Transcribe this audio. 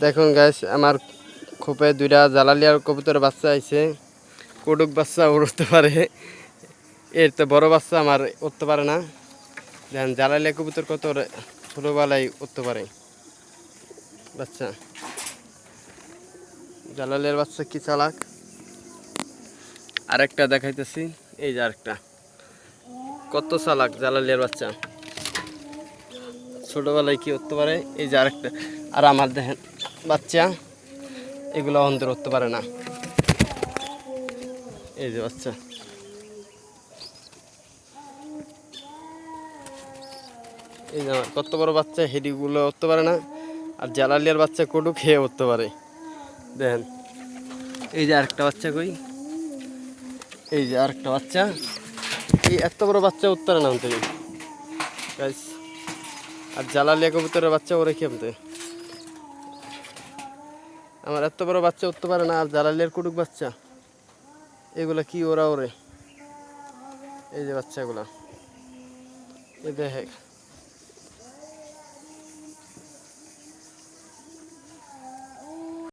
দেখুন গাইস, আমার খোপে দুইটা জালালিয়ার কবুতরের বাচ্চা আইছে। কুডুক বাচ্চা উড়তে পারে, এর তো বড় বাচ্চা আমার উঠতে পারে না। দেখেন জালালিয়া কবুতর কত ছোটবেলায় উঠতে পারে বাচ্চা। জালালিয়ার বাচ্চা কি চালাক। আরেকটা দেখাইতেছি, এই যে আরেকটা কত চালাক জালালিয়ার বাচ্চা, ছোটবেলায় কি উঠতে পারে। এই যে আরেকটা, আর আমার দেখেন বাচ্চা এগুলো অন্তর উঠতে পারে না। এই যে বাচ্চা, এই যে আমার কত বড় বাচ্চা, হেডিগুলো উঠতে পারে না। আর জালালিয়ার বাচ্চা কটু খেয়ে উঠতে পারে। দেখেন এই যে আরেকটা বাচ্চা কই, এই যে আরেকটা বাচ্চা, এই এত বড় বাচ্চা উঠতে পারে না অন্তর। আর জালালিয়া কবুতরের বাচ্চা ওরে কি আমতে, আমার এত বড় বাচ্চা উঠতে পারে না। আর জালালিয়ার কুটুক বাচ্চা এগুলা কি ওরা ওরে, এই যে বাচ্চাগুলা এই দেখে